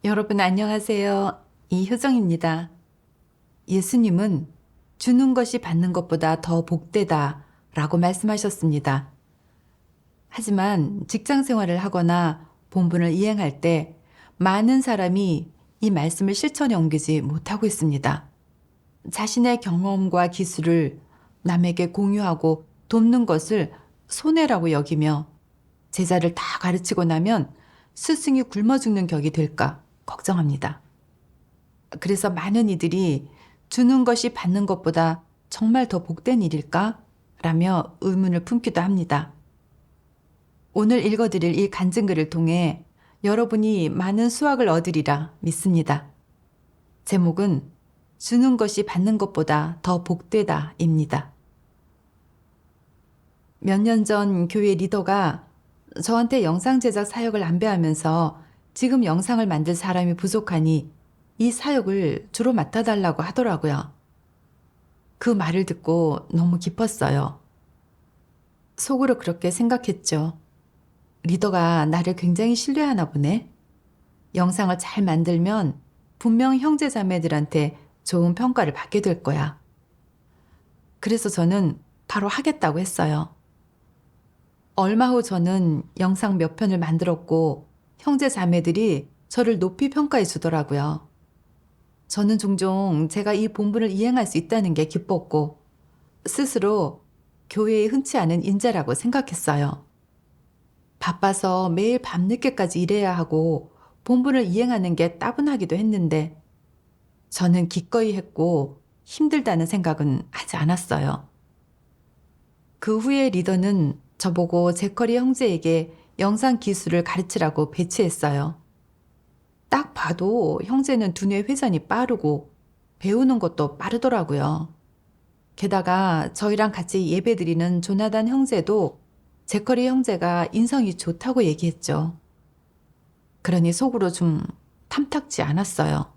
여러분 안녕하세요. 이효정입니다. 예수님은 주는 것이 받는 것보다 더 복되다 라고 말씀하셨습니다. 하지만 직장 생활을 하거나 본분을 이행할 때 많은 사람이 이 말씀을 실천에 옮기지 못하고 있습니다. 자신의 경험과 기술을 남에게 공유하고 돕는 것을 손해라고 여기며 제자를 다 가르치고 나면 스승이 굶어 죽는 격이 될까 걱정합니다. 그래서 많은 이들이 주는 것이 받는 것보다 정말 더 복된 일일까? 라며 의문을 품기도 합니다. 오늘 읽어드릴 이 간증글을 통해 여러분이 많은 수확을 얻으리라 믿습니다. 제목은 주는 것이 받는 것보다 더 복되다입니다. 몇 년 전 교회 리더가 저한테 영상 제작 사역을 안배하면서 지금 영상을 만들 사람이 부족하니 이 사역을 주로 맡아달라고 하더라고요. 그 말을 듣고 너무 기뻤어요. 속으로 그렇게 생각했죠. 리더가 나를 굉장히 신뢰하나 보네. 영상을 잘 만들면 분명 형제 자매들한테 좋은 평가를 받게 될 거야. 그래서 저는 바로 하겠다고 했어요. 얼마 후 저는 영상 몇 편을 만들었고 형제 자매들이 저를 높이 평가해 주더라고요. 저는 종종 제가 이 본분을 이행할 수 있다는 게 기뻤고 스스로 교회에 흔치 않은 인재라고 생각했어요. 바빠서 매일 밤늦게까지 일해야 하고 본분을 이행하는 게 따분하기도 했는데 저는 기꺼이 했고 힘들다는 생각은 하지 않았어요. 그 후에 리더는 저보고 제커리 형제에게 영상 기술을 가르치라고 배치했어요. 딱 봐도 형제는 두뇌 회전이 빠르고 배우는 것도 빠르더라고요. 게다가 저희랑 같이 예배드리는 조나단 형제도 제커리 형제가 인성이 좋다고 얘기했죠. 그러니 속으로 좀 탐탁지 않았어요.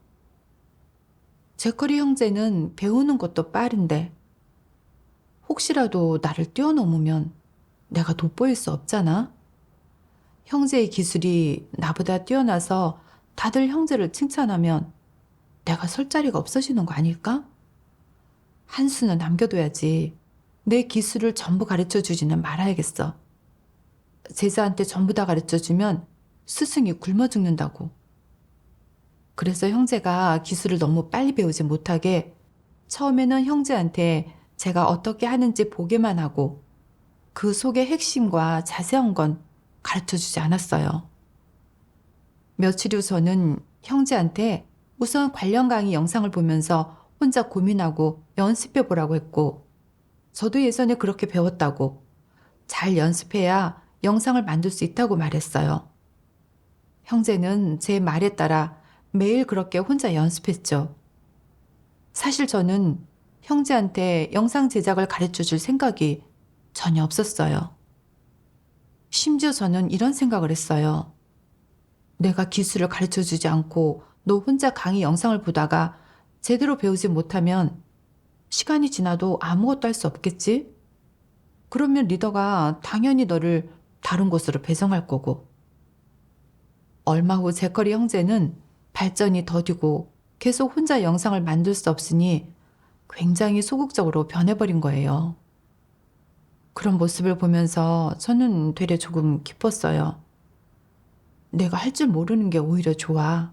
제커리 형제는 배우는 것도 빠른데 혹시라도 나를 뛰어넘으면 내가 돋보일 수 없잖아. 형제의 기술이 나보다 뛰어나서 다들 형제를 칭찬하면 내가 설 자리가 없어지는 거 아닐까? 한 수는 남겨둬야지. 내 기술을 전부 가르쳐 주지는 말아야겠어. 제자한테 전부 다 가르쳐 주면 스승이 굶어 죽는다고. 그래서 형제가 기술을 너무 빨리 배우지 못하게 처음에는 형제한테 제가 어떻게 하는지 보게만 하고 그 속의 핵심과 자세한 건 가르쳐 주지 않았어요. 며칠 후 저는 형제한테 우선 관련 강의 영상을 보면서 혼자 고민하고 연습해 보라고 했고 저도 예전에 그렇게 배웠다고 잘 연습해야 영상을 만들 수 있다고 말했어요. 형제는 제 말에 따라 매일 그렇게 혼자 연습했죠. 사실 저는 형제한테 영상 제작을 가르쳐 줄 생각이 전혀 없었어요. 심지어 저는 이런 생각을 했어요. 내가 기술을 가르쳐 주지 않고 너 혼자 강의 영상을 보다가 제대로 배우지 못하면 시간이 지나도 아무것도 할 수 없겠지? 그러면 리더가 당연히 너를 다른 곳으로 배정할 거고. 얼마 후 제커리 형제는 발전이 더디고 계속 혼자 영상을 만들 수 없으니 굉장히 소극적으로 변해버린 거예요. 그런 모습을 보면서 저는 되레 조금 기뻤어요. 내가 할 줄 모르는 게 오히려 좋아.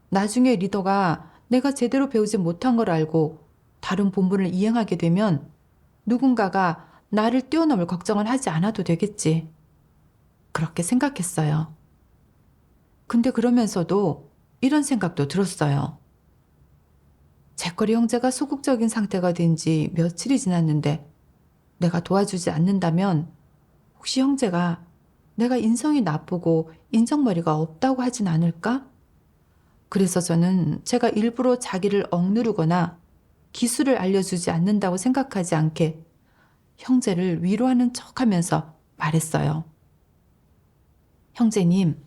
나중에 리더가 내가 제대로 배우지 못한 걸 알고 다른 본분을 이행하게 되면 누군가가 나를 뛰어넘을 걱정을 하지 않아도 되겠지. 그렇게 생각했어요. 근데 그러면서도 이런 생각도 들었어요. 제커리 형제가 소극적인 상태가 된 지 며칠이 지났는데 내가 도와주지 않는다면 혹시 형제가 내가 인성이 나쁘고 인정머리가 없다고 하진 않을까? 그래서 저는 제가 일부러 자기를 억누르거나 기술을 알려주지 않는다고 생각하지 않게 형제를 위로하는 척하면서 말했어요. 형제님,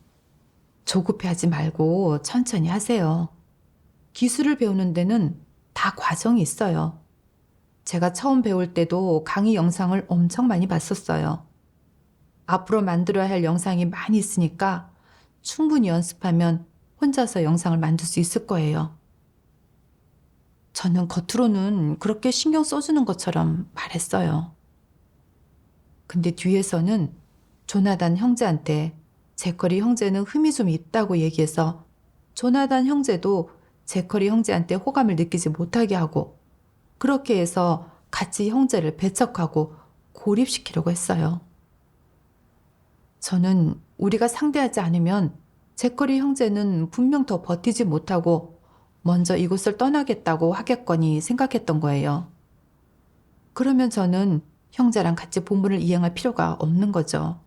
조급해하지 말고 천천히 하세요. 기술을 배우는 데는 다 과정이 있어요. 제가 처음 배울 때도 강의 영상을 엄청 많이 봤었어요. 앞으로 만들어야 할 영상이 많이 있으니까 충분히 연습하면 혼자서 영상을 만들 수 있을 거예요. 저는 겉으로는 그렇게 신경 써주는 것처럼 말했어요. 근데 뒤에서는 조나단 형제한테 제커리 형제는 흠이 좀 있다고 얘기해서 조나단 형제도 제커리 형제한테 호감을 느끼지 못하게 하고 그렇게 해서 같이 형제를 배척하고 고립시키려고 했어요. 저는 우리가 상대하지 않으면 제커리 형제는 분명 더 버티지 못하고 먼저 이곳을 떠나겠다고 하겠거니 생각했던 거예요. 그러면 저는 형제랑 같이 본분을 이행할 필요가 없는 거죠.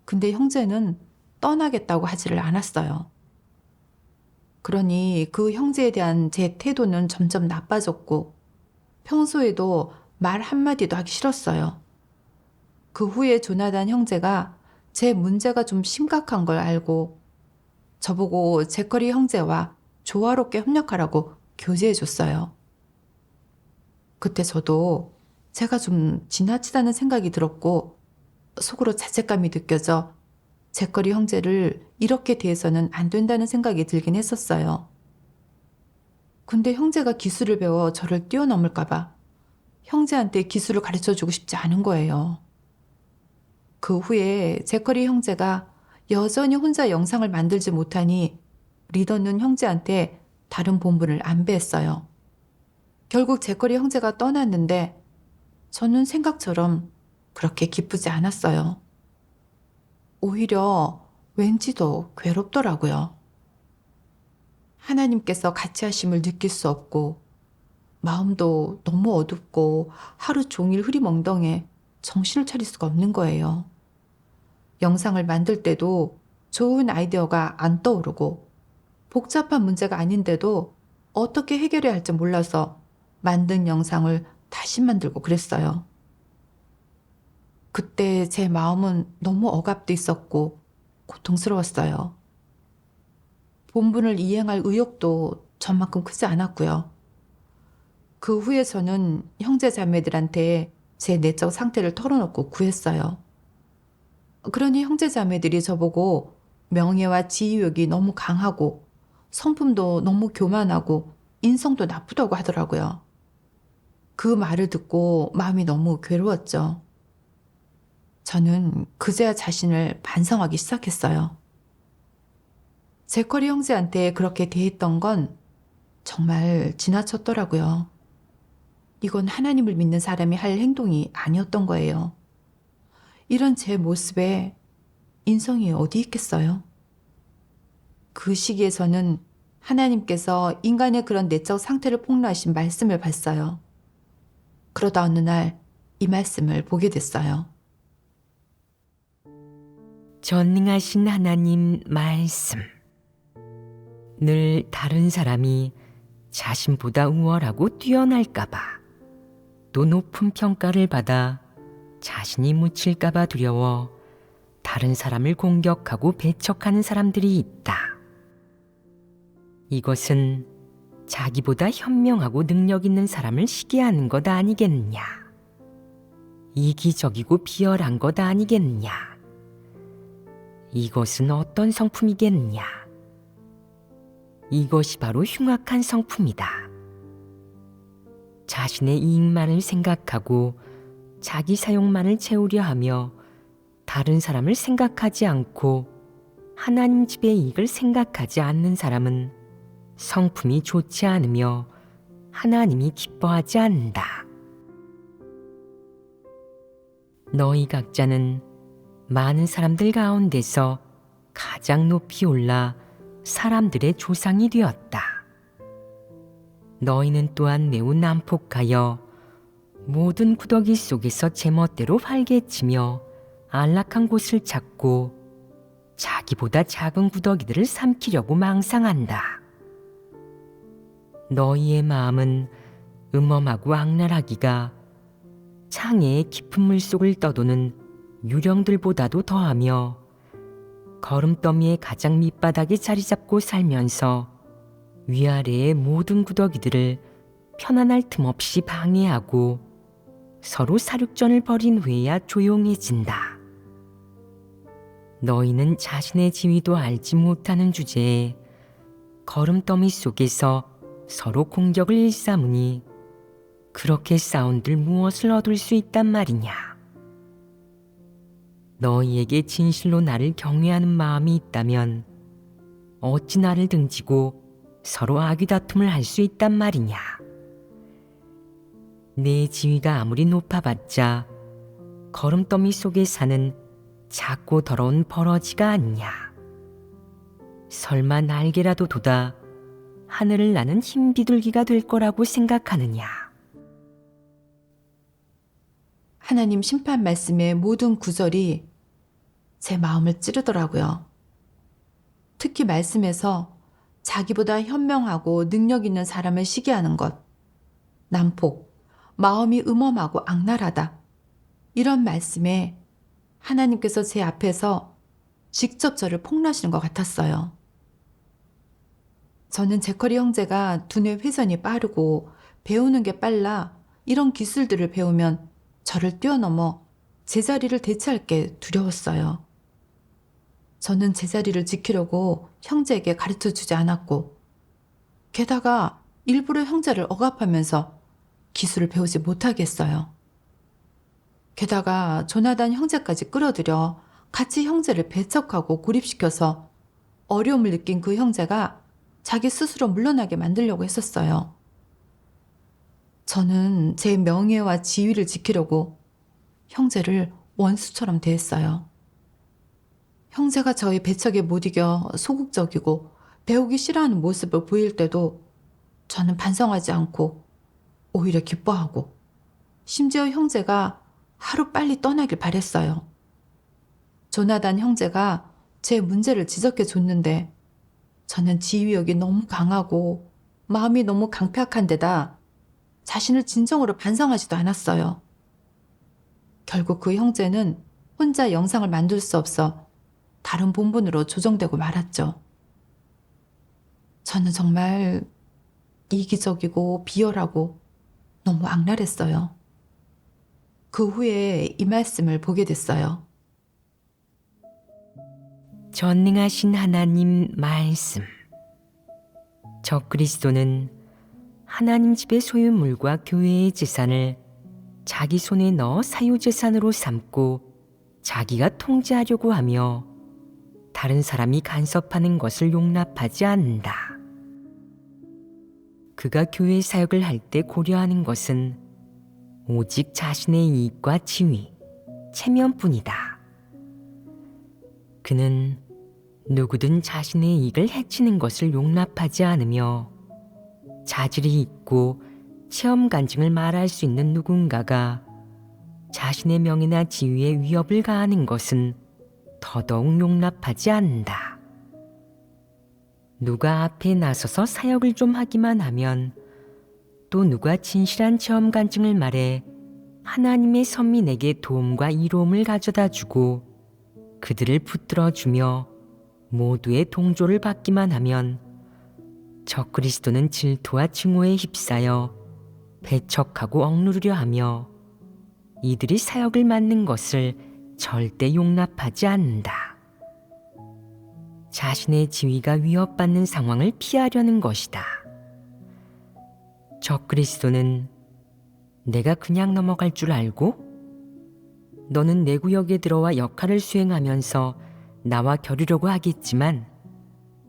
근데 형제는 떠나겠다고 하지를 않았어요. 그러니 그 형제에 대한 제 태도는 점점 나빠졌고 평소에도 말 한마디도 하기 싫었어요. 그 후에 조나단 형제가 제 문제가 좀 심각한 걸 알고 저보고 제커리 형제와 조화롭게 협력하라고 교제해 줬어요. 그때 저도 제가 좀 지나치다는 생각이 들었고 속으로 자책감이 느껴져 제커리 형제를 이렇게 대해서는 안 된다는 생각이 들긴 했었어요. 근데 형제가 기술을 배워 저를 뛰어넘을까봐 형제한테 기술을 가르쳐주고 싶지 않은 거예요. 그 후에 제커리 형제가 여전히 혼자 영상을 만들지 못하니 리더는 형제한테 다른 본분을 안배했어요. 결국 제커리 형제가 떠났는데 저는 생각처럼 그렇게 기쁘지 않았어요. 오히려 왠지 더 괴롭더라고요. 하나님께서 같이 하심을 느낄 수 없고 마음도 너무 어둡고 하루 종일 흐리멍덩해 정신을 차릴 수가 없는 거예요. 영상을 만들 때도 좋은 아이디어가 안 떠오르고 복잡한 문제가 아닌데도 어떻게 해결해야 할지 몰라서 만든 영상을 다시 만들고 그랬어요. 그때 제 마음은 너무 억압돼 있었고 고통스러웠어요. 본분을 이행할 의욕도 전만큼 크지 않았고요. 그 후에 저는 형제 자매들한테 제 내적 상태를 털어놓고 구했어요. 그러니 형제 자매들이 저보고 명예와 지휘욕이 너무 강하고 성품도 너무 교만하고 인성도 나쁘다고 하더라고요. 그 말을 듣고 마음이 너무 괴로웠죠. 저는 그제야 자신을 반성하기 시작했어요. 제커리 형제한테 그렇게 대했던 건 정말 지나쳤더라고요. 이건 하나님을 믿는 사람이 할 행동이 아니었던 거예요. 이런 제 모습에 인성이 어디 있겠어요? 그 시기에 저는 하나님께서 인간의 그런 내적 상태를 폭로하신 말씀을 봤어요. 그러다 어느 날 이 말씀을 보게 됐어요. 전능하신 하나님 말씀. 늘 다른 사람이 자신보다 우월하고 뛰어날까봐 또 높은 평가를 받아 자신이 묻힐까봐 두려워 다른 사람을 공격하고 배척하는 사람들이 있다. 이것은 자기보다 현명하고 능력 있는 사람을 시기하는 것 아니겠느냐. 이기적이고 비열한 것 아니겠느냐. 이것은 어떤 성품이겠느냐. 이것이 바로 흉악한 성품이다. 자신의 이익만을 생각하고 자기 사용만을 채우려 하며 다른 사람을 생각하지 않고 하나님 집의 이익을 생각하지 않는 사람은 성품이 좋지 않으며 하나님이 기뻐하지 않는다. 너희 각자는 많은 사람들 가운데서 가장 높이 올라 사람들의 조상이 되었다. 너희는 또한 매우 난폭하여 모든 구더기 속에서 제멋대로 활개치며 안락한 곳을 찾고 자기보다 작은 구더기들을 삼키려고 망상한다. 너희의 마음은 음험하고 악랄하기가 창해의 깊은 물속을 떠도는 유령들보다도 더하며 거름더미의 가장 밑바닥에 자리 잡고 살면서 위아래의 모든 구더기들을 편안할 틈 없이 방해하고 서로 사륙전을 벌인 후에야 조용해진다. 너희는 자신의 지위도 알지 못하는 주제에 거름더미 속에서 서로 공격을 일삼으니 그렇게 싸운들 무엇을 얻을 수 있단 말이냐. 너희에게 진실로 나를 경외하는 마음이 있다면 어찌 나를 등지고 서로 아귀다툼을 할 수 있단 말이냐. 내 지위가 아무리 높아봤자 거름더미 속에 사는 작고 더러운 버러지가 아니냐. 설마 날개라도 돋아 하늘을 나는 흰 비둘기가 될 거라고 생각하느냐. 하나님 심판 말씀의 모든 구절이 제 마음을 찌르더라고요. 특히 말씀에서 자기보다 현명하고 능력 있는 사람을 시기하는 것, 난폭, 마음이 음험하고 악랄하다. 이런 말씀에 하나님께서 제 앞에서 직접 저를 폭로하시는 것 같았어요. 저는 제커리 형제가 두뇌 회전이 빠르고 배우는 게 빨라 이런 기술들을 배우면 저를 뛰어넘어 제자리를 대체할 게 두려웠어요. 저는 제자리를 지키려고 형제에게 가르쳐 주지 않았고, 게다가 일부러 형제를 억압하면서 기술을 배우지 못하게 했어요. 게다가 조나단 형제까지 끌어들여 같이 형제를 배척하고 고립시켜서 어려움을 느낀 그 형제가 자기 스스로 물러나게 만들려고 했었어요. 저는 제 명예와 지위를 지키려고 형제를 원수처럼 대했어요. 형제가 저의 배척에 못 이겨 소극적이고 배우기 싫어하는 모습을 보일 때도 저는 반성하지 않고 오히려 기뻐하고, 심지어 형제가 하루 빨리 떠나길 바랬어요. 조나단 형제가 제 문제를 지적해 줬는데 저는 지휘욕이 너무 강하고 마음이 너무 강팍한 데다 자신을 진정으로 반성하지도 않았어요. 결국 그 형제는 혼자 영상을 만들 수 없어 다른 본분으로 조정되고 말았죠. 저는 정말 이기적이고 비열하고 너무 악랄했어요. 그 후에 이 말씀을 보게 됐어요. 전능하신 하나님 말씀. 적그리스도는 하나님 집의 소유물과 교회의 재산을 자기 손에 넣어 사유재산으로 삼고 자기가 통제하려고 하며 다른 사람이 간섭하는 것을 용납하지 않는다. 그가 교회 사역을 할 때 고려하는 것은 오직 자신의 이익과 지위, 체면뿐이다. 그는 누구든 자신의 이익을 해치는 것을 용납하지 않으며 자질이 있고 체험 간증을 말할 수 있는 누군가가 자신의 명예나 지위에 위협을 가하는 것은 더더욱 용납하지 않는다. 누가 앞에 나서서 사역을 좀 하기만 하면, 또 누가 진실한 체험 간증을 말해 하나님의 선민에게 도움과 이로움을 가져다 주고 그들을 붙들어주며 모두의 동조를 받기만 하면 적그리스도는 질투와 증오에 휩싸여 배척하고 억누르려 하며 이들이 사역을 맡는 것을 절대 용납하지 않는다. 자신의 지위가 위협받는 상황을 피하려는 것이다. 적그리스도는 내가 그냥 넘어갈 줄 알고? 너는 내 구역에 들어와 역할을 수행하면서 나와 겨루려고 하겠지만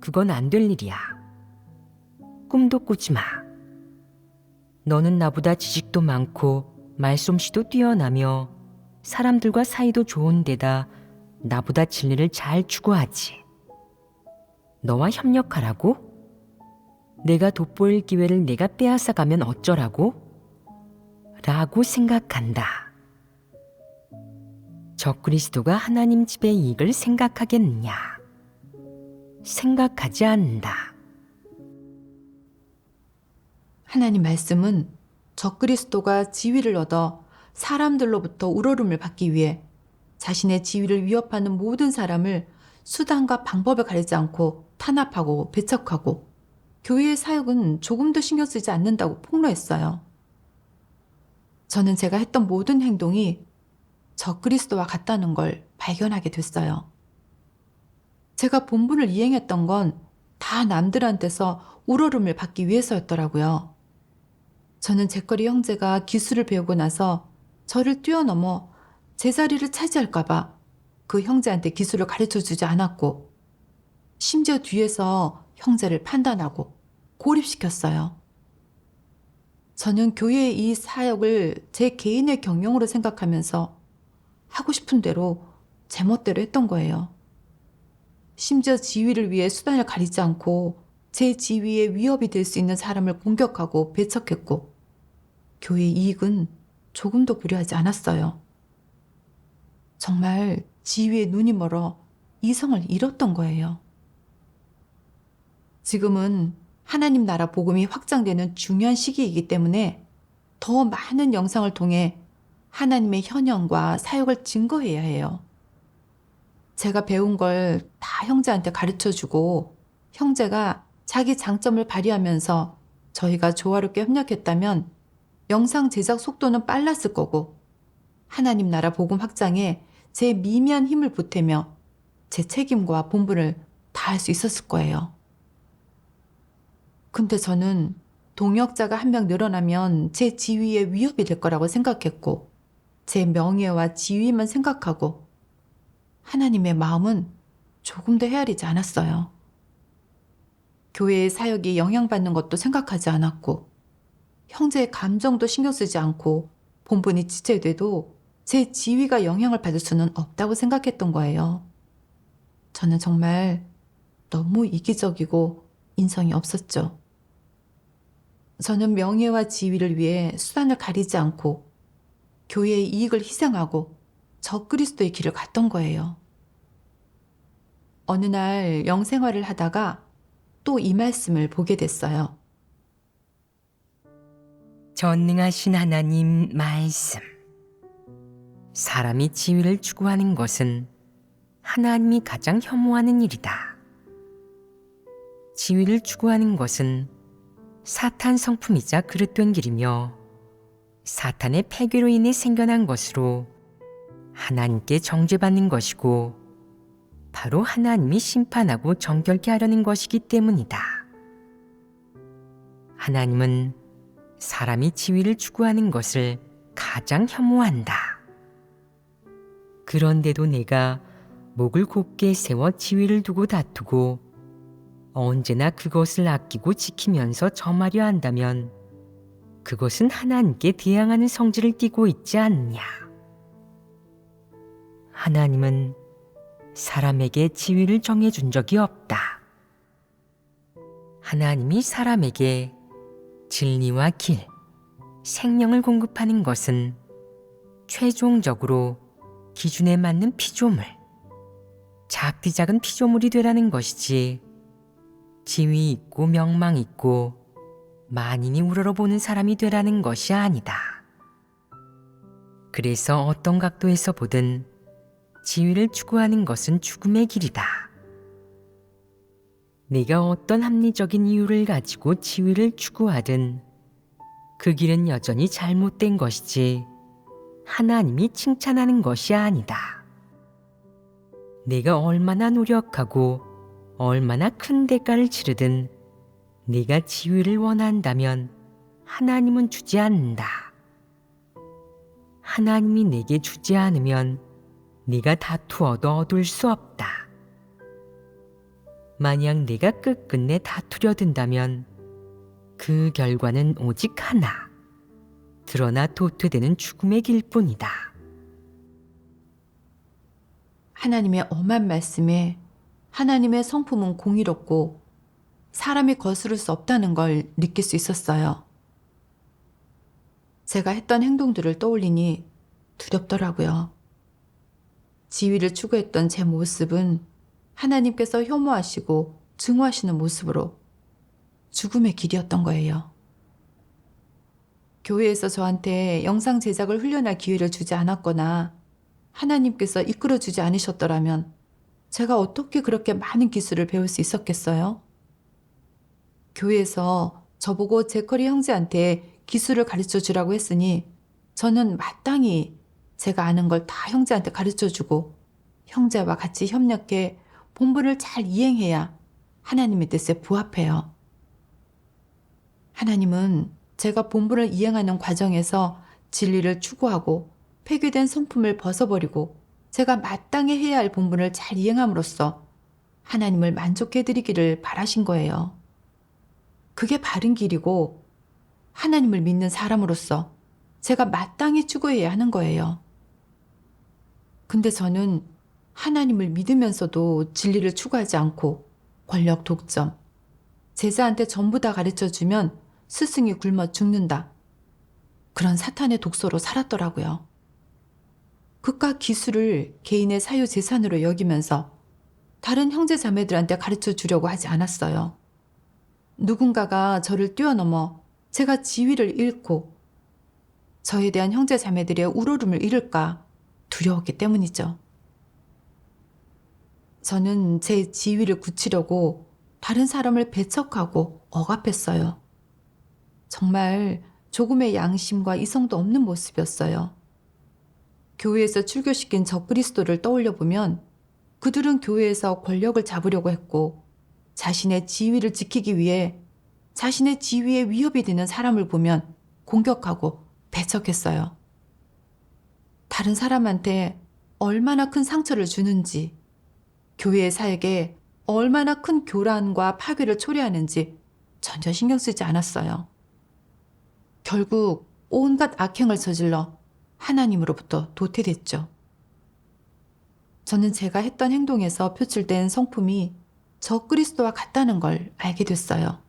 그건 안 될 일이야. 꿈도 꾸지 마. 너는 나보다 지식도 많고 말솜씨도 뛰어나며 사람들과 사이도 좋은 데다 나보다 진리를 잘 추구하지. 너와 협력하라고? 내가 돋보일 기회를 내가 빼앗아가면 어쩌라고? 라고 생각한다. 적그리스도가 하나님 집의 이익을 생각하겠느냐? 생각하지 않는다. 하나님 말씀은 적그리스도가 지위를 얻어 사람들로부터 우러름을 받기 위해 자신의 지위를 위협하는 모든 사람을 수단과 방법을 가리지 않고 탄압하고 배척하고 교회의 사역은 조금도 신경 쓰지 않는다고 폭로했어요. 저는 제가 했던 모든 행동이 적그리스도와 같다는 걸 발견하게 됐어요. 제가 본분을 이행했던 건 다 남들한테서 우러름을 받기 위해서였더라고요. 저는 제커리 형제가 기술을 배우고 나서 저를 뛰어넘어 제 자리를 차지할까봐 그 형제한테 기술을 가르쳐 주지 않았고, 심지어 뒤에서 형제를 판단하고 고립시켰어요. 저는 교회의 이 사역을 제 개인의 경영으로 생각하면서 하고 싶은 대로 제 멋대로 했던 거예요. 심지어 지위를 위해 수단을 가리지 않고 제 지위에 위협이 될 수 있는 사람을 공격하고 배척했고, 교회의 이익은 조금도 고려하지 않았어요. 정말 지위에 눈이 멀어 이성을 잃었던 거예요. 지금은 하나님 나라 복음이 확장되는 중요한 시기이기 때문에 더 많은 영상을 통해 하나님의 현현과 사역을 증거해야 해요. 제가 배운 걸 다 형제한테 가르쳐 주고 형제가 자기 장점을 발휘하면서 저희가 조화롭게 협력했다면 영상 제작 속도는 빨랐을 거고, 하나님 나라 복음 확장에 제 미미한 힘을 보태며 제 책임과 본분을 다할 수 있었을 거예요. 근데 저는 동역자가 한 명 늘어나면 제 지위에 위협이 될 거라고 생각했고, 제 명예와 지위만 생각하고 하나님의 마음은 조금 도 헤아리지 않았어요. 교회의 사역이 영향받는 것도 생각하지 않았고, 형제의 감정도 신경 쓰지 않고 본분이 지체돼도 제 지위가 영향을 받을 수는 없다고 생각했던 거예요. 저는 정말 너무 이기적이고 인성이 없었죠. 저는 명예와 지위를 위해 수단을 가리지 않고 교회의 이익을 희생하고 적그리스도의 길을 갔던 거예요. 어느 날 영생활을 하다가 또 이 말씀을 보게 됐어요. 전능하신 하나님 말씀. 사람이 지위를 추구하는 것은 하나님이 가장 혐오하는 일이다. 지위를 추구하는 것은 사탄 성품이자 그릇된 길이며 사탄의 패괴로 인해 생겨난 것으로 하나님께 정죄받는 것이고, 바로 하나님이 심판하고 정결케 하려는 것이기 때문이다. 하나님은 사람이 지위를 추구하는 것을 가장 혐오한다. 그런데도 내가 목을 곧게 세워 지위를 두고 다투고 언제나 그것을 아끼고 지키면서 점하려 한다면 그것은 하나님께 대항하는 성질을 띠고 있지 않느냐. 하나님은 사람에게 지위를 정해준 적이 없다. 하나님이 사람에게 진리와 길, 생명을 공급하는 것은 최종적으로 기준에 맞는 피조물, 작디 작은 피조물이 되라는 것이지, 지위 있고 명망 있고 만인이 우러러보는 사람이 되라는 것이 아니다. 그래서 어떤 각도에서 보든 지위를 추구하는 것은 죽음의 길이다. 내가 어떤 합리적인 이유를 가지고 지위를 추구하든 그 길은 여전히 잘못된 것이지 하나님이 칭찬하는 것이 아니다. 내가 얼마나 노력하고 얼마나 큰 대가를 치르든 네가 지위를 원한다면 하나님은 주지 않는다. 하나님이 내게 주지 않으면 네가 다투어도 얻을 수 없다. 만약 네가 끝끝내 다투려 든다면 그 결과는 오직 하나, 드러나 도태되는 죽음의 길뿐이다. 하나님의 엄한 말씀에 하나님의 성품은 공의롭고 사람이 거스를 수 없다는 걸 느낄 수 있었어요. 제가 했던 행동들을 떠올리니 두렵더라고요. 지위를 추구했던 제 모습은 하나님께서 혐오하시고 증오하시는 모습으로 죽음의 길이었던 거예요. 교회에서 저한테 영상 제작을 훈련할 기회를 주지 않았거나 하나님께서 이끌어주지 않으셨더라면 제가 어떻게 그렇게 많은 기술을 배울 수 있었겠어요? 교회에서 저보고 제커리 형제한테 기술을 가르쳐 주라고 했으니 저는 마땅히 제가 아는 걸 다 형제한테 가르쳐 주고 형제와 같이 협력해 본분을 잘 이행해야 하나님의 뜻에 부합해요. 하나님은 제가 본분을 이행하는 과정에서 진리를 추구하고 폐기된 성품을 벗어버리고 제가 마땅히 해야 할 본분을 잘 이행함으로써 하나님을 만족해드리기를 바라신 거예요. 그게 바른 길이고 하나님을 믿는 사람으로서 제가 마땅히 추구해야 하는 거예요. 근데 저는 하나님을 믿으면서도 진리를 추구하지 않고 권력 독점, 제자한테 전부 다 가르쳐주면 스승이 굶어 죽는다. 그런 사탄의 독소로 살았더라고요. 그깟 기술을 개인의 사유재산으로 여기면서 다른 형제 자매들한테 가르쳐 주려고 하지 않았어요. 누군가가 저를 뛰어넘어 제가 지위를 잃고 저에 대한 형제 자매들의 우러름을 잃을까 두려웠기 때문이죠. 저는 제 지위를 굳히려고 다른 사람을 배척하고 억압했어요. 정말 조금의 양심과 이성도 없는 모습이었어요. 교회에서 출교시킨 적그리스도를 떠올려 보면 그들은 교회에서 권력을 잡으려고 했고 자신의 지위를 지키기 위해 자신의 지위에 위협이 되는 사람을 보면 공격하고 배척했어요. 다른 사람한테 얼마나 큰 상처를 주는지, 교회의 사역에 얼마나 큰 교란과 파괴를 초래하는지 전혀 신경 쓰지 않았어요. 결국 온갖 악행을 저질러 하나님으로부터 도태됐죠. 저는 제가 했던 행동에서 표출된 성품이 적그리스도와 같다는 걸 알게 됐어요.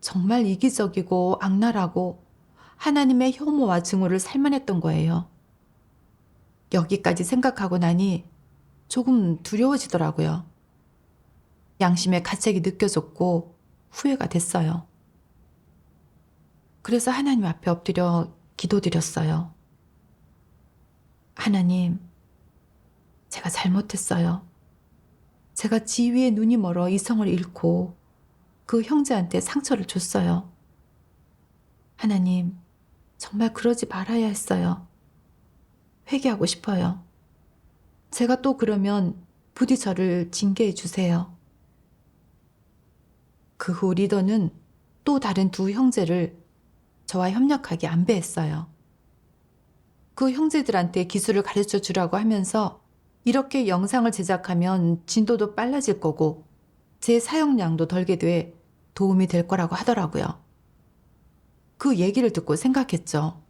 정말 이기적이고 악랄하고 하나님의 혐오와 증오를 살만했던 거예요. 여기까지 생각하고 나니 조금 두려워지더라고요. 양심의 가책이 느껴졌고 후회가 됐어요. 그래서 하나님 앞에 엎드려 기도드렸어요. 하나님, 제가 잘못했어요. 제가 지위에 눈이 멀어 이성을 잃고 그 형제한테 상처를 줬어요. 하나님, 정말 그러지 말아야 했어요. 회개하고 싶어요. 제가 또 그러면 부디 저를 징계해 주세요. 그 후 리더는 또 다른 두 형제를 저와 협력하게 안배했어요. 그 형제들한테 기술을 가르쳐 주라고 하면서 이렇게 영상을 제작하면 진도도 빨라질 거고 제 사용량도 덜게 돼 도움이 될 거라고 하더라고요. 그 얘기를 듣고 생각했죠.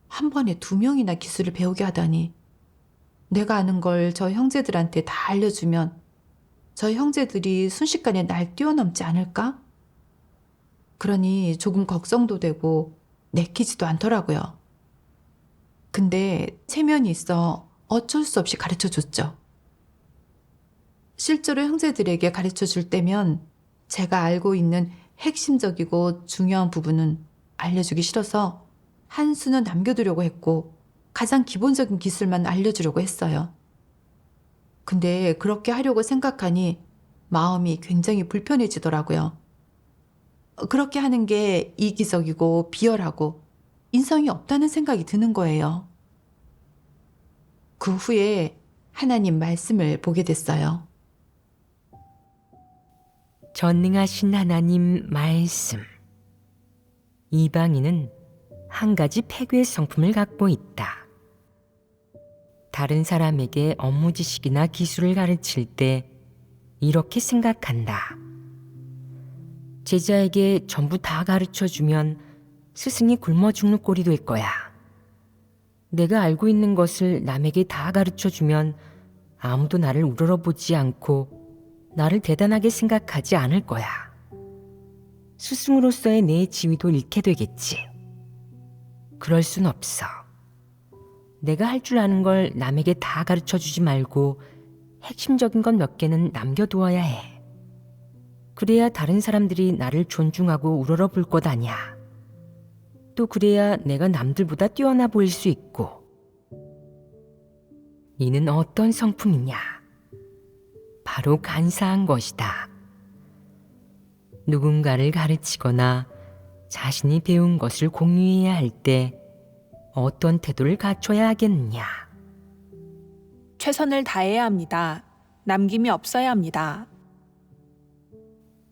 한 번에 2명이나 기술을 배우게 하다니 내가 아는 걸 저 형제들한테 다 알려주면 저 형제들이 순식간에 날 뛰어넘지 않을까? 그러니 조금 걱정도 되고 내키지도 않더라고요. 근데 체면이 있어 어쩔 수 없이 가르쳐줬죠. 실제로 형제들에게 가르쳐줄 때면 제가 알고 있는 핵심적이고 중요한 부분은 알려주기 싫어서 한 수는 남겨두려고 했고 가장 기본적인 기술만 알려주려고 했어요. 근데 그렇게 하려고 생각하니 마음이 굉장히 불편해지더라고요. 그렇게 하는 게 이기적이고 비열하고 인성이 없다는 생각이 드는 거예요. 그 후에 하나님 말씀을 보게 됐어요. 전능하신 하나님 말씀. 이방인은 한 가지 폐괴의 성품을 갖고 있다. 다른 사람에게 업무 지식이나 기술을 가르칠 때 이렇게 생각한다. 제자에게 전부 다 가르쳐주면 스승이 굶어 죽는 꼴이 될 거야. 내가 알고 있는 것을 남에게 다 가르쳐주면 아무도 나를 우러러보지 않고 나를 대단하게 생각하지 않을 거야. 스승으로서의 내 지위도 잃게 되겠지. 그럴 순 없어. 내가 할 줄 아는 걸 남에게 다 가르쳐주지 말고 핵심적인 것 몇 개는 남겨두어야 해. 그래야 다른 사람들이 나를 존중하고 우러러볼 것 아냐. 또 그래야 내가 남들보다 뛰어나 보일 수 있고. 이는 어떤 성품이냐? 바로 간사한 것이다. 누군가를 가르치거나 자신이 배운 것을 공유해야 할 때 어떤 태도를 갖춰야 하겠느냐? 최선을 다해야 합니다. 남김이 없어야 합니다.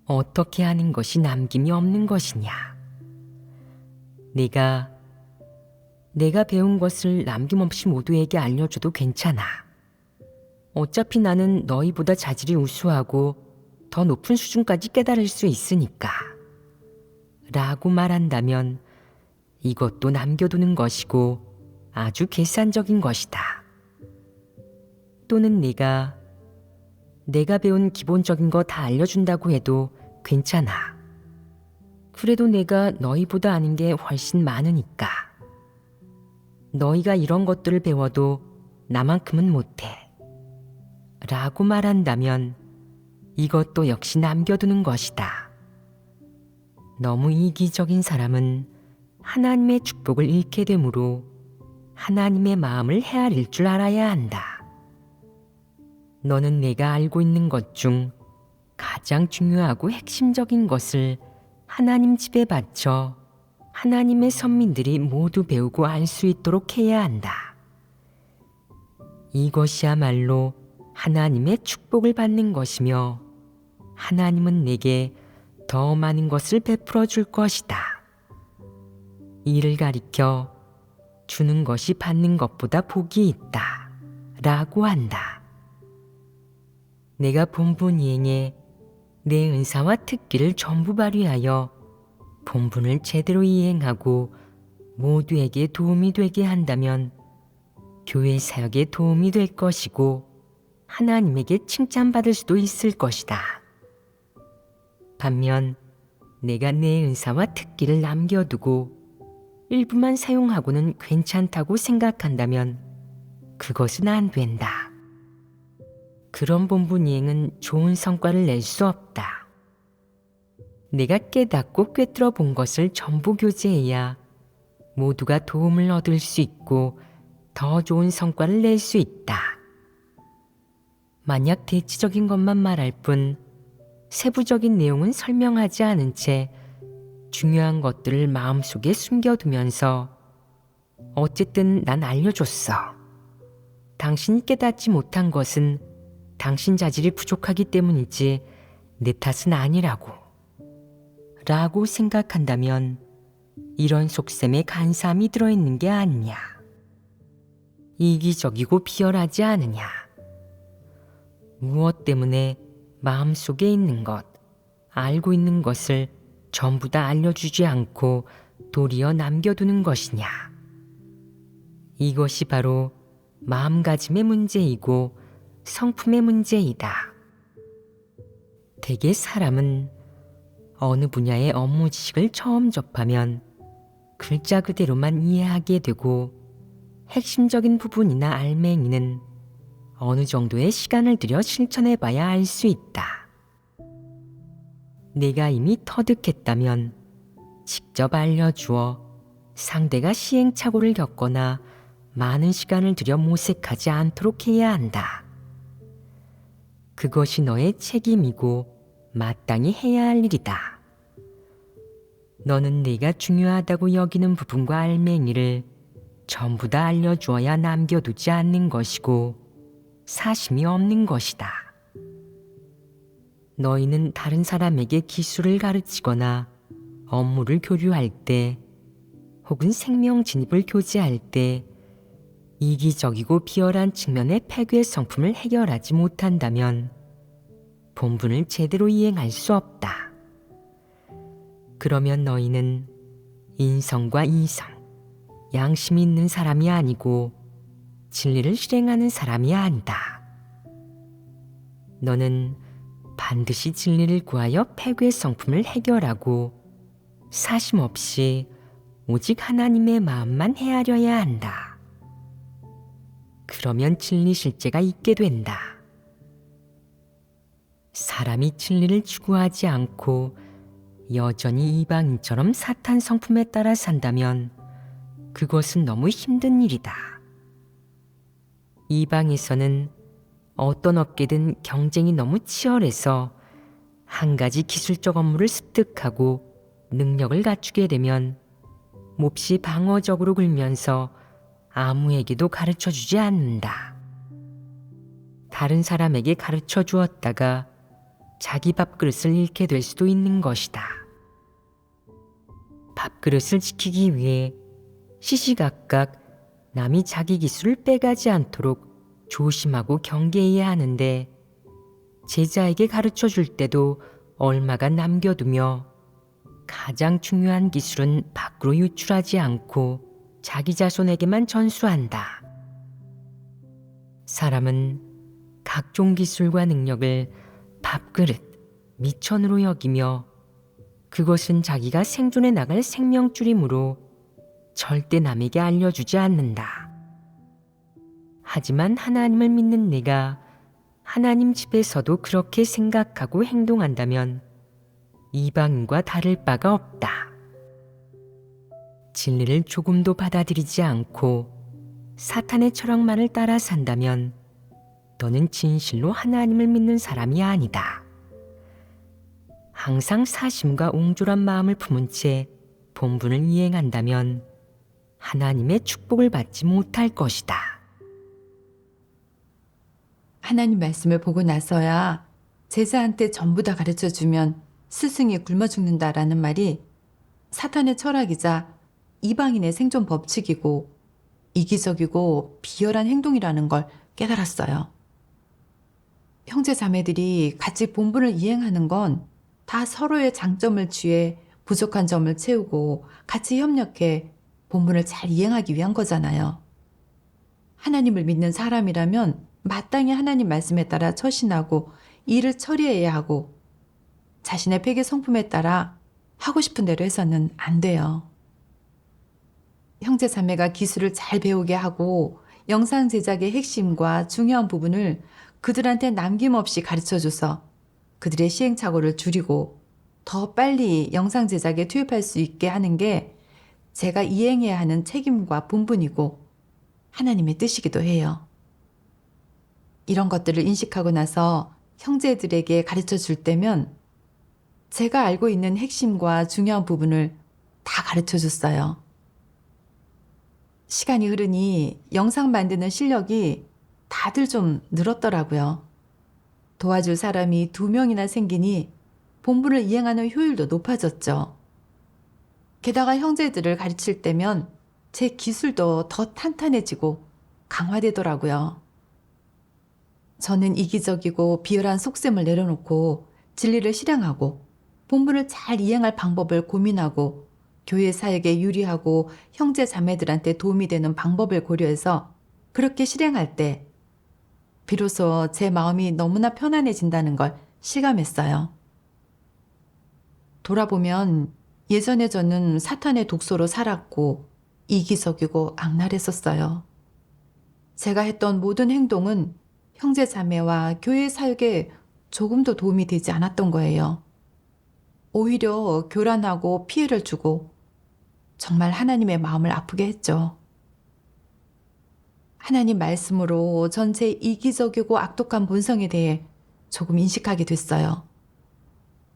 어떻게 하는 것이 남김이 없는 것이냐? 내가 배운 것을 남김없이 모두에게 알려줘도 괜찮아. 어차피 나는 너희보다 자질이 우수하고 더 높은 수준까지 깨달을 수 있으니까. 라고 말한다면 이것도 남겨두는 것이고 아주 계산적인 것이다. 또는 내가 배운 기본적인 거 다 알려준다고 해도 괜찮아. 그래도 내가 너희보다 아는 게 훨씬 많으니까. 너희가 이런 것들을 배워도 나만큼은 못해. 라고 말한다면 이것도 역시 남겨두는 것이다. 너무 이기적인 사람은 하나님의 축복을 잃게 되므로 하나님의 마음을 헤아릴 줄 알아야 한다. 너는 내가 알고 있는 것 중 가장 중요하고 핵심적인 것을 하나님 집에 바쳐 하나님의 선민들이 모두 배우고 알 수 있도록 해야 한다. 이것이야말로 하나님의 축복을 받는 것이며 하나님은 내게 더 많은 것을 베풀어 줄 것이다. 이를 가리켜 주는 것이 받는 것보다 복이 있다. 라고 한다. 내가 본분 이행에 내 은사와 특기를 전부 발휘하여 본분을 제대로 이행하고 모두에게 도움이 되게 한다면 교회 사역에 도움이 될 것이고 하나님에게 칭찬받을 수도 있을 것이다. 반면 내가 내 은사와 특기를 남겨두고 일부만 사용하고는 괜찮다고 생각한다면 그것은 안 된다. 그런 본분 이행은 좋은 성과를 낼 수 없다. 내가 깨닫고 꿰뚫어 본 것을 전부 교제해야 모두가 도움을 얻을 수 있고 더 좋은 성과를 낼 수 있다. 만약 대치적인 것만 말할 뿐 세부적인 내용은 설명하지 않은 채 중요한 것들을 마음속에 숨겨두면서 어쨌든 난 알려줬어. 당신이 깨닫지 못한 것은 당신 자질이 부족하기 때문이지 내 탓은 아니라고. 라고 생각한다면 이런 속셈에 간사함이 들어있는 게 아니냐. 이기적이고 비열하지 않으냐. 무엇 때문에 마음속에 있는 것, 알고 있는 것을 전부 다 알려주지 않고 도리어 남겨두는 것이냐. 이것이 바로 마음가짐의 문제이고 성품의 문제이다. 대개 사람은 어느 분야의 업무 지식을 처음 접하면 글자 그대로만 이해하게 되고 핵심적인 부분이나 알맹이는 어느 정도의 시간을 들여 실천해봐야 알 수 있다. 내가 이미 터득했다면 직접 알려주어 상대가 시행착오를 겪거나 많은 시간을 들여 모색하지 않도록 해야 한다. 그것이 너의 책임이고 마땅히 해야 할 일이다. 너는 네가 중요하다고 여기는 부분과 알맹이를 전부 다 알려주어야 남겨두지 않는 것이고 사심이 없는 것이다. 너희는 다른 사람에게 기술을 가르치거나 업무를 교류할 때 혹은 생명 진입을 교제할 때 이기적이고 비열한 측면의 폐괴 성품을 해결하지 못한다면 본분을 제대로 이행할 수 없다. 그러면 너희는 인성과 이성, 양심이 있는 사람이 아니고 진리를 실행하는 사람이 아니다. 너는 반드시 진리를 구하여 폐괴 성품을 해결하고 사심 없이 오직 하나님의 마음만 헤아려야 한다. 그러면 진리 실제가 있게 된다. 사람이 진리를 추구하지 않고 여전히 이방인처럼 사탄 성품에 따라 산다면 그것은 너무 힘든 일이다. 이방에서는 어떤 업계든 경쟁이 너무 치열해서 한 가지 기술적 업무를 습득하고 능력을 갖추게 되면 몹시 방어적으로 굴면서 아무에게도 가르쳐주지 않는다. 다른 사람에게 가르쳐 주었다가 자기 밥그릇을 잃게 될 수도 있는 것이다. 밥그릇을 지키기 위해 시시각각 남이 자기 기술을 빼가지 않도록 조심하고 경계해야 하는데, 제자에게 가르쳐 줄 때도 얼마가 남겨두며 가장 중요한 기술은 밖으로 유출하지 않고 자기 자손에게만 전수한다. 사람은 각종 기술과 능력을 밥그릇, 미천으로 여기며 그것은 자기가 생존해 나갈 생명줄이므로 절대 남에게 알려주지 않는다. 하지만 하나님을 믿는 내가 하나님 집에서도 그렇게 생각하고 행동한다면 이방인과 다를 바가 없다. 진리를 조금도 받아들이지 않고 사탄의 철학만을 따라 산다면 너는 진실로 하나님을 믿는 사람이 아니다. 항상 사심과 옹졸한 마음을 품은 채 본분을 이행한다면 하나님의 축복을 받지 못할 것이다. 하나님 말씀을 보고 나서야 제자한테 전부 다 가르쳐주면 스승이 굶어 죽는다라는 말이 사탄의 철학이자 이방인의 생존 법칙이고 이기적이고 비열한 행동이라는 걸 깨달았어요. 형제 자매들이 같이 본분을 이행하는 건 다 서로의 장점을 취해 부족한 점을 채우고 같이 협력해 본분을 잘 이행하기 위한 거잖아요. 하나님을 믿는 사람이라면 마땅히 하나님 말씀에 따라 처신하고 일을 처리해야 하고 자신의 폐기 성품에 따라 하고 싶은 대로 해서는 안 돼요. 형제 자매가 기술을 잘 배우게 하고 영상 제작의 핵심과 중요한 부분을 그들한테 남김없이 가르쳐줘서 그들의 시행착오를 줄이고 더 빨리 영상 제작에 투입할 수 있게 하는 게 제가 이행해야 하는 책임과 본분이고 하나님의 뜻이기도 해요. 이런 것들을 인식하고 나서 형제들에게 가르쳐 줄 때면 제가 알고 있는 핵심과 중요한 부분을 다 가르쳐 줬어요. 시간이 흐르니 영상 만드는 실력이 다들 좀 늘었더라고요. 도와줄 사람이 2명이나 생기니 본분을 이행하는 효율도 높아졌죠. 게다가 형제들을 가르칠 때면 제 기술도 더 탄탄해지고 강화되더라고요. 저는 이기적이고 비열한 속셈을 내려놓고 진리를 실행하고 본분을 잘 이행할 방법을 고민하고 교회 사역에 유리하고 형제 자매들한테 도움이 되는 방법을 고려해서 그렇게 실행할 때 비로소 제 마음이 너무나 편안해진다는 걸 실감했어요. 돌아보면 예전에 저는 사탄의 독소로 살았고 이기적이고 악랄했었어요. 제가 했던 모든 행동은 형제 자매와 교회 사역에 조금도 도움이 되지 않았던 거예요. 오히려 교란하고 피해를 주고 정말 하나님의 마음을 아프게 했죠. 하나님 말씀으로 전체 이기적이고 악독한 본성에 대해 조금 인식하게 됐어요.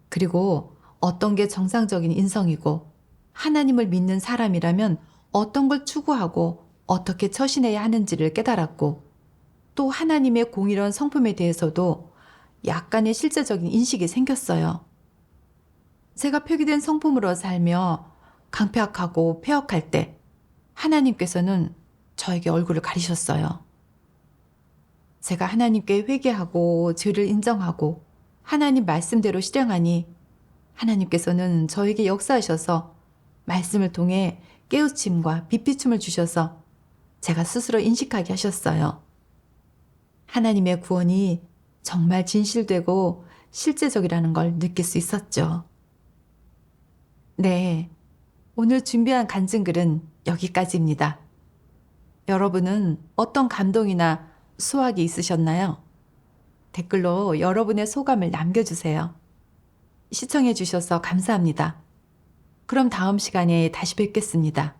그리고 어떤 게 정상적인 인성이고 하나님을 믿는 사람이라면 어떤 걸 추구하고 어떻게 처신해야 하는지를 깨달았고 또 하나님의 공의로운 성품에 대해서도 약간의 실제적인 인식이 생겼어요. 제가 표기된 성품으로 살며 강폐학하고 폐역할 때 하나님께서는 저에게 얼굴을 가리셨어요. 제가 하나님께 회개하고 죄를 인정하고 하나님 말씀대로 실행하니 하나님께서는 저에게 역사하셔서 말씀을 통해 깨우침과 빛비춤을 주셔서 제가 스스로 인식하게 하셨어요. 하나님의 구원이 정말 진실되고 실제적이라는 걸 느낄 수 있었죠. 네, 오늘 준비한 간증글은 여기까지입니다. 여러분은 어떤 감동이나 수확이 있으셨나요? 댓글로 여러분의 소감을 남겨주세요. 시청해 주셔서 감사합니다. 그럼 다음 시간에 다시 뵙겠습니다.